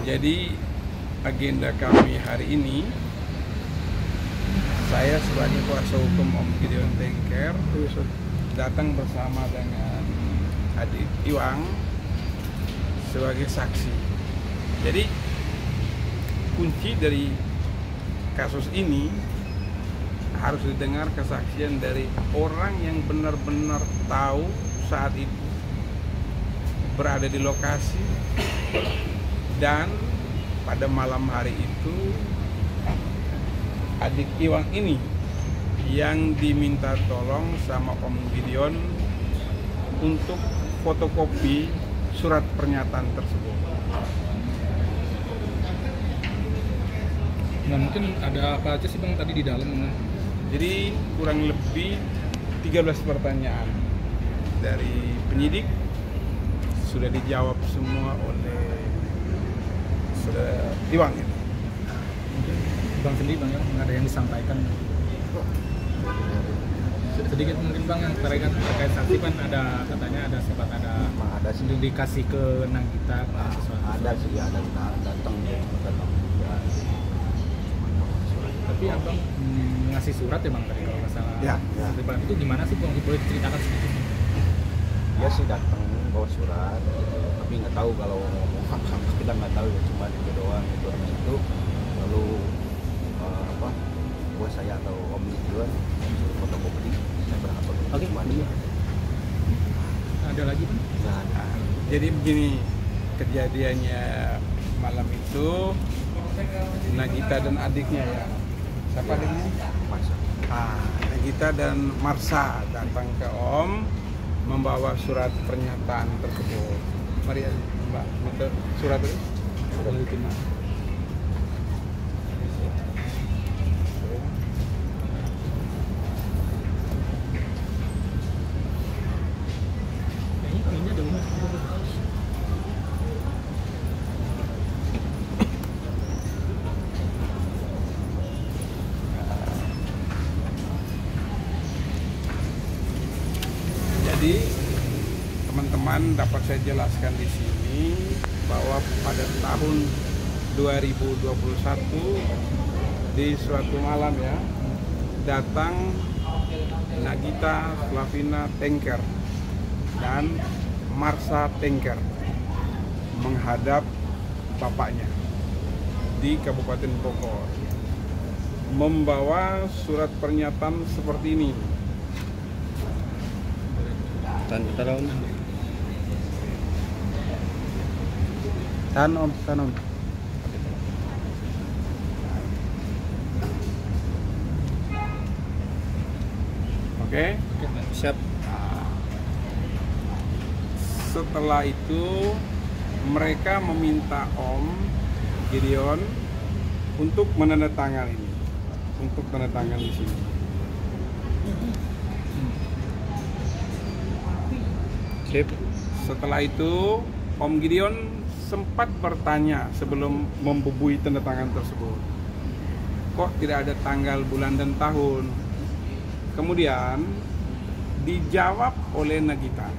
Jadi agenda kami hari ini, saya sebagai kuasa hukum Om Gideon Tengker datang bersama dengan adik Iwang sebagai saksi. Jadi kunci dari kasus ini harus didengar kesaksian dari orang yang benar-benar tahu saat itu berada di lokasi, dan pada malam hari itu adik Iwang ini yang diminta tolong sama Om Gideon untuk fotokopi surat pernyataan tersebut. Nah, mungkin ada apa aja sih Bang tadi di dalam? Jadi kurang lebih 13 pertanyaan dari penyidik sudah dijawab semua oleh Saudara Iwang ini. Bang sendiri Bang yang ada yang disampaikan sedikit mungkin Bang yang terkait saksi kan ada katanya ada sempat ada sih dikasih ke Nagita ada datang tapi abang ngasih surat ya Bang tadi kalau nggak salah ya. Itu gimana sih Bang, boleh diceritakan sedikit? Dia sih datang bawa surat tapi nggak tahu kalau ngomong apa, kita nggak tahu ya, cuma itu doang itu lalu buat saya atau Om Gideon suruh fotokopi, saya berangkat fotokopi. Cuma dia Ada lagi Bang? nggak ada. Jadi begini kejadiannya malam itu, Nagita dan adiknya ya. Siapa adiknya? Masa Nagita dan Marsha datang ke Om membawa surat pernyataan tersebut. Mari Mbak, minta surat itu. Surat itu Mbak. Jadi teman-teman dapat saya jelaskan di sini bahwa pada tahun 2021 di suatu malam ya datang Nagita Slavina Tengker dan Marsha Tengker menghadap bapaknya di Kabupaten Bogor membawa surat pernyataan seperti ini. Tahan Om. Oke, Siap. setelah itu mereka meminta Om Gideon untuk menandatangani ini, untuk tanda tangan di sini. Setelah itu Om Gideon sempat bertanya sebelum membubui tanda tangan tersebut, kok tidak ada tanggal, bulan, dan tahun. Kemudian dijawab oleh Nagita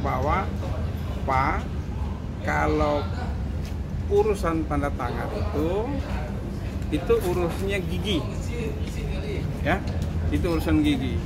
bahwa Pak, kalau urusan tanda tangan itu urusnya gigi ya, itu urusan gigi.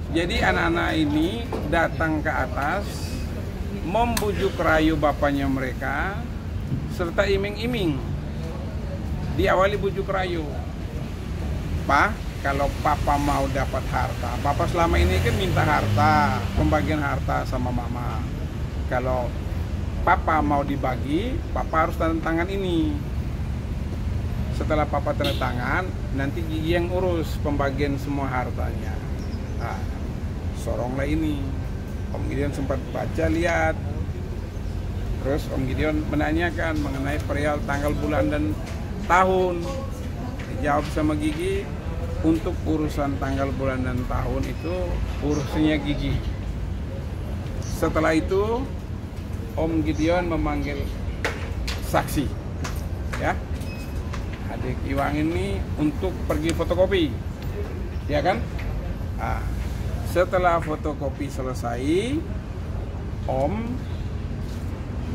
Jadi anak-anak ini datang ke atas membujuk rayu bapaknya mereka serta iming-iming. Diawali bujuk rayu, Pak, kalau papa mau dapat harta, papa selama ini kan minta harta, pembagian harta sama mama. Kalau papa mau dibagi, papa harus tanda tangan ini. Setelah papa tanda tangan, nanti gigi yang urus pembagian semua hartanya. Nah, soronglah ini. Om Gideon sempat baca, lihat. Terus Om Gideon menanyakan mengenai perihal tanggal, bulan, dan tahun. Dijawab sama Gigi, untuk urusan tanggal, bulan, dan tahun itu urusannya Gigi. Setelah itu Om Gideon memanggil saksi ya, adik Iwang ini untuk pergi fotokopi, ya kan? Nah, setelah fotokopi selesai, Om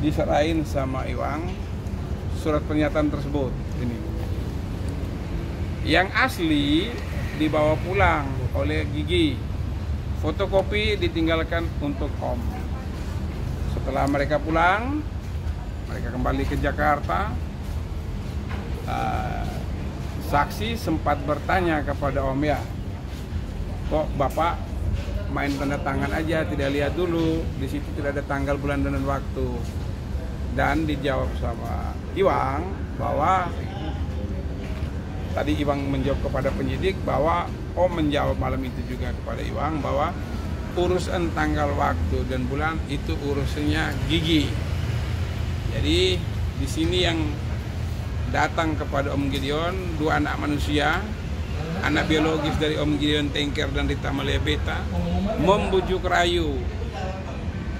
diserahin sama Iwang surat pernyataan tersebut. Ini yang asli dibawa pulang oleh Gigi, fotokopi ditinggalkan untuk Om. Setelah mereka pulang, mereka kembali ke Jakarta. Saksi sempat bertanya kepada Om, ya kok Bapak main tanda tangan aja, tidak lihat dulu di situ tidak ada tanggal, bulan, dan waktu. Dan dijawab sama Iwang bahwa tadi Iwang menjawab kepada penyidik bahwa Om menjawab malam itu juga kepada Iwang bahwa urusan tanggal, waktu, dan bulan itu urusannya Gigi. Jadi di sini yang datang kepada Om Gideon dua anak manusia, anak biologis dari Om Gideon Tengker dan Rita Amalia Beta, membujuk rayu,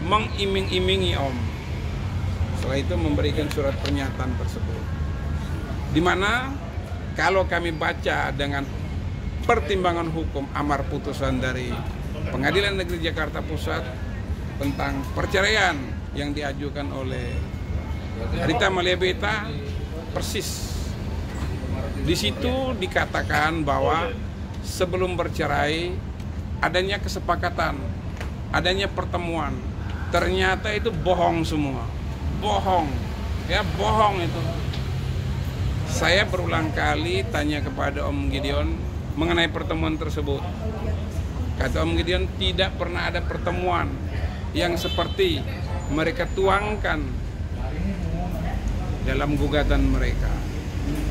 mengiming-imingi Om. Setelah itu memberikan surat pernyataan tersebut, di mana kalau kami baca dengan pertimbangan hukum amar putusan dari Pengadilan Negeri Jakarta Pusat tentang perceraian yang diajukan oleh Rita Amalia Beta, persis di situ dikatakan bahwa sebelum bercerai adanya kesepakatan, adanya pertemuan. Ternyata itu bohong semua, bohong, ya bohong itu. Saya berulang kali tanya kepada Om Gideon mengenai pertemuan tersebut. Kata Om Gideon tidak pernah ada pertemuan yang seperti mereka tuangkan dalam gugatan mereka.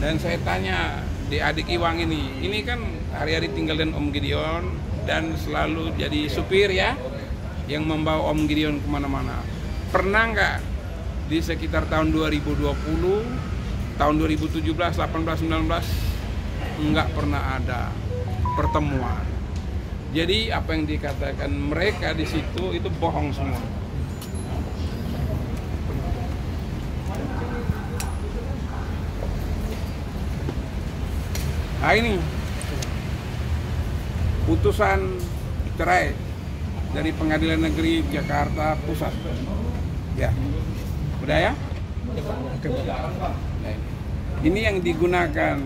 Dan saya tanya di adik Iwang ini kan hari-hari tinggal dengan Om Gideon dan selalu jadi supir ya, yang membawa Om Gideon kemana-mana. Pernah nggak di sekitar tahun 2020, tahun 2017, 18, 19 nggak pernah ada pertemuan. Jadi apa yang dikatakan mereka di situ itu bohong semua. Nah ini putusan cerai dari Pengadilan Negeri Jakarta Pusat. Ya, udah ya? Nah, ini yang digunakan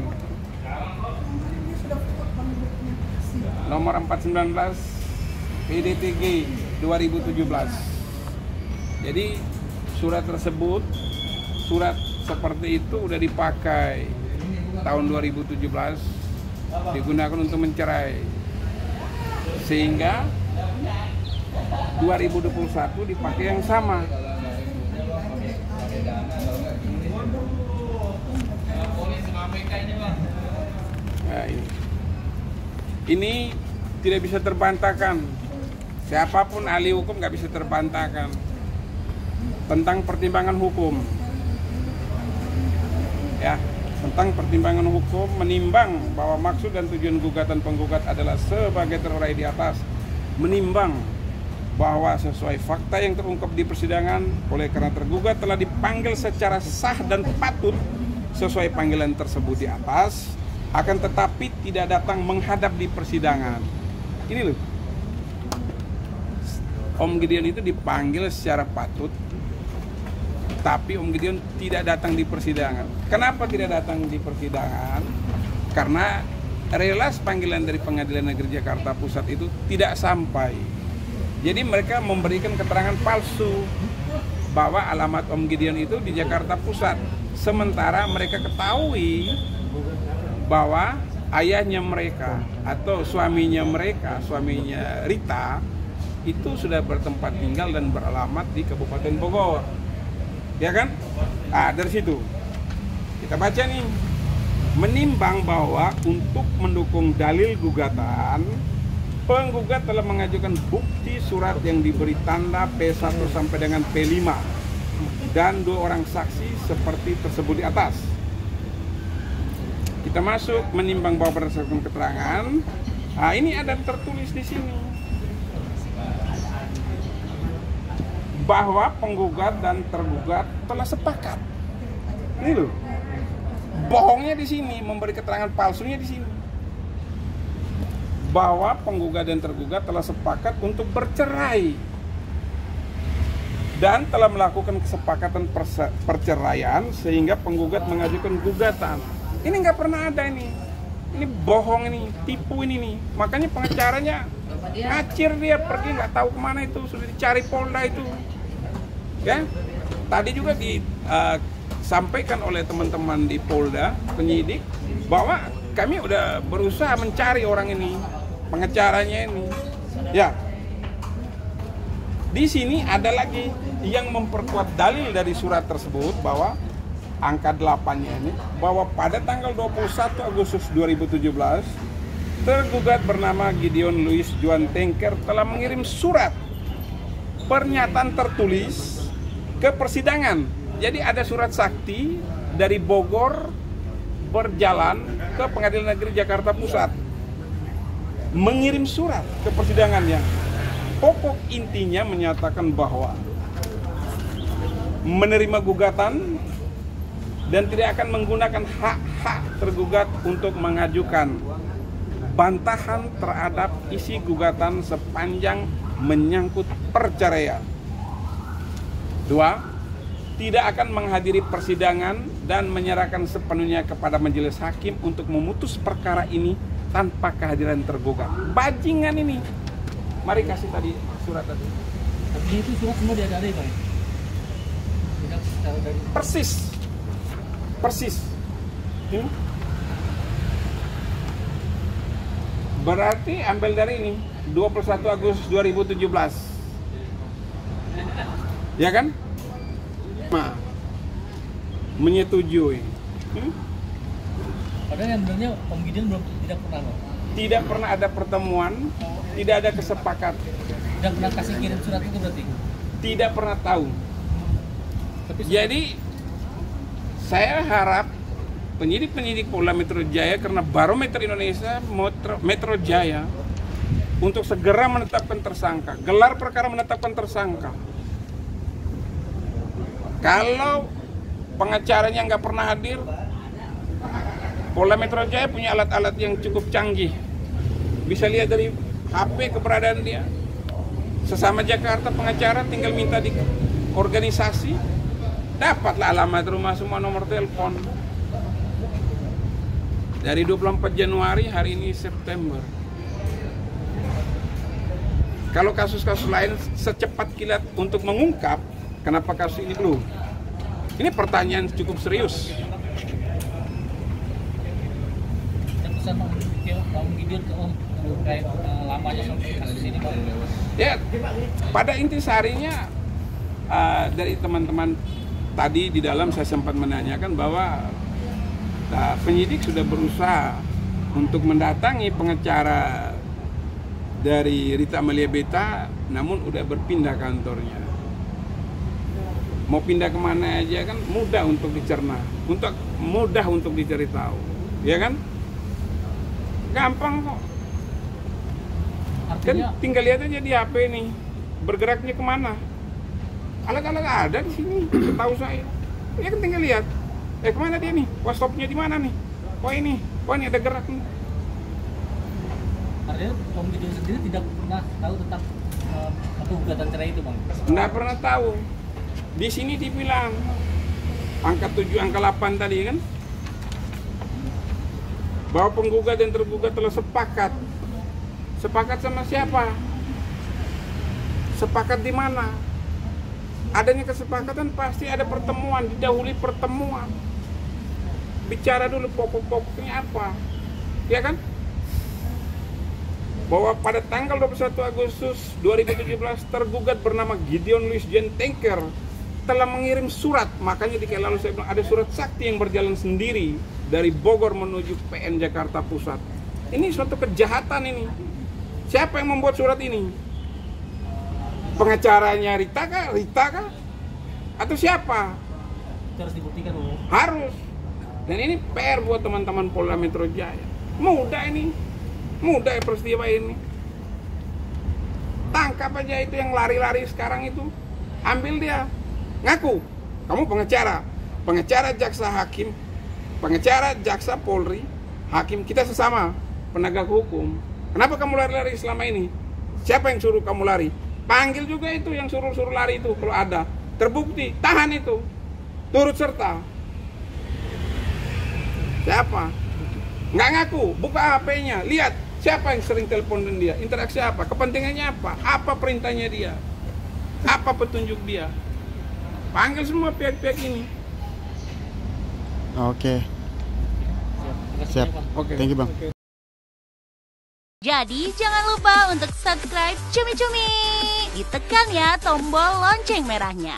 nomor 419 PDTG 2017. Jadi surat tersebut, surat seperti itu udah dipakai tahun 2017, digunakan untuk mencerai, sehingga 2021 dipakai yang sama. Nah, ini tidak bisa terbantahkan, siapapun ahli hukum nggak bisa terbantahkan tentang pertimbangan hukum, ya. Tentang pertimbangan hukum menimbang bahwa maksud dan tujuan gugatan penggugat adalah sebagai terurai di atas, menimbang bahwa sesuai fakta yang terungkap di persidangan, oleh karena tergugat telah dipanggil secara sah dan patut sesuai panggilan tersebut di atas, akan tetapi tidak datang menghadap di persidangan. Ini loh, Om Gideon itu dipanggil secara patut, tapi Om Gideon tidak datang di persidangan. Kenapa tidak datang di persidangan? Karena relas panggilan dari Pengadilan Negeri Jakarta Pusat itu tidak sampai. Jadi mereka memberikan keterangan palsu bahwa alamat Om Gideon itu di Jakarta Pusat. Sementara mereka ketahui bahwa ayahnya mereka atau suaminya mereka, suaminya Rita, itu sudah bertempat tinggal dan beralamat di Kabupaten Bogor. Ya kan? Nah, dari situ kita baca nih, menimbang bahwa untuk mendukung dalil gugatan, penggugat telah mengajukan bukti surat yang diberi tanda P1 sampai dengan P5 dan 2 orang saksi seperti tersebut di atas. Kita masuk menimbang bahwa berdasarkan keterangan. Nah, ini ada tertulis di sini bahwa penggugat dan tergugat telah sepakat. Ini loh, bohongnya di sini, memberi keterangan palsunya di sini. Bahwa penggugat dan tergugat telah sepakat untuk bercerai. dan telah melakukan kesepakatan perceraian sehingga penggugat mengajukan gugatan. Ini nggak pernah ada ini bohong ini, tipu ini nih. Makanya pengacaranya ngacir, dia pergi nggak tahu kemana itu, sudah dicari Polda itu. Ya, tadi juga disampaikan oleh teman-teman di Polda penyidik bahwa kami udah berusaha mencari orang ini, pengacaranya ini. Ya, di sini ada lagi yang memperkuat dalil dari surat tersebut bahwa angka 8-nya ini, bahwa pada tanggal 21 Agustus 2017 tergugat bernama Gideon Louis Juan Tengker telah mengirim surat pernyataan tertulis ke persidangan. Jadi ada surat sakti dari Bogor berjalan ke Pengadilan Negeri Jakarta Pusat, mengirim surat ke persidangannya. Pokok intinya menyatakan bahwa menerima gugatan dan tidak akan menggunakan hak-hak tergugat untuk mengajukan bantahan terhadap isi gugatan sepanjang menyangkut perceraian. 2. Tidak akan menghadiri persidangan dan menyerahkan sepenuhnya kepada majelis hakim untuk memutus perkara ini tanpa kehadiran tergugat. Bajingan ini. Mari kasih tadi surat tadi. Tapi itu surat semua diadai, Bang. Persis. Berarti ambil dari ini 21 Agustus 2017. Ya kan? Menyetujui. Padahal yang benarnya Om Gideon tidak pernah, Bang. Tidak pernah ada pertemuan, tidak ada kesepakatan. Tidak pernah kasih kirim surat itu berarti? Tidak pernah tahu. Jadi saya harap penyidik-penyidik Polda Metro Jaya, karena Barometer Indonesia Metro Jaya, untuk segera menetapkan tersangka, gelar perkara menetapkan tersangka. Kalau pengacaranya nggak pernah hadir, Polda Metro Jaya punya alat-alat yang cukup canggih. Bisa lihat dari HP keberadaan dia. Sesama Jakarta pengacara tinggal minta di organisasi, dapatlah alamat rumah, semua nomor telepon. Dari 24 Januari, hari ini September. Kalau kasus-kasus lain secepat kilat untuk mengungkap, kenapa kasus ini belum? Ini pertanyaan cukup serius. Dan pesan Om Gideon ke Om terkait lamanya kasus ini, Bang. Ya, pada intisarinya dari teman-teman tadi di dalam saya sempat menanyakan bahwa penyidik sudah berusaha untuk mendatangi pengacara dari Rita Amalia Beta, namun udah berpindah kantornya. Mau pindah kemana aja kan mudah untuk dicerna, mudah untuk dicari tahu, ya kan? Gampang kok. Dan tinggal lihat aja di HP nih, bergeraknya kemana. Alat-alat ada di sini, tahu saya. Ya kan tinggal lihat. Kemana dia nih? Stopnya di mana nih? Oh ini ada gerak nih. Artinya Om Gideon sendiri tidak pernah tahu tentang gugatan cerai itu, Bang? Nggak pernah tahu. Di sini dibilang angka 7, angka 8 tadi kan, bahwa penggugat dan tergugat telah sepakat. Sepakat sama siapa? Sepakat di mana? Adanya kesepakatan pasti ada pertemuan, didahului pertemuan. Bicara dulu pokok-pokoknya apa, ya kan? Bahwa pada tanggal 21 Agustus 2017 tergugat bernama Gideon Louis Juan Tengker telah mengirim surat. Makanya di lalu saya bilang ada surat sakti yang berjalan sendiri dari Bogor menuju PN Jakarta Pusat. Ini suatu kejahatan ini. Siapa yang membuat surat ini? Pengacaranya Rita kah? Atau siapa? Harus dibuktikan, Bang. Harus. Dan ini PR buat teman-teman Polda Metro Jaya. Mudah peristiwa ini. Tangkap aja itu yang lari-lari sekarang itu. Ambil dia. Ngaku, kamu pengacara jaksa hakim, pengacara jaksa Polri, hakim, kita sesama penegak hukum. Kenapa kamu lari-lari selama ini? Siapa yang suruh kamu lari? Panggil juga itu yang suruh-suruh lari itu kalau ada. Terbukti, tahan itu. Turut serta. Siapa? Nggak ngaku, buka HP-nya, lihat siapa yang sering teleponin dia, interaksi apa, kepentingannya apa perintahnya dia, apa petunjuk dia. Panggil semua pihak-pihak ini. Oke. Siap. Oke. Thank you, Bang. Jadi jangan lupa untuk subscribe Cumi Cumi. Ditekan ya tombol lonceng merahnya.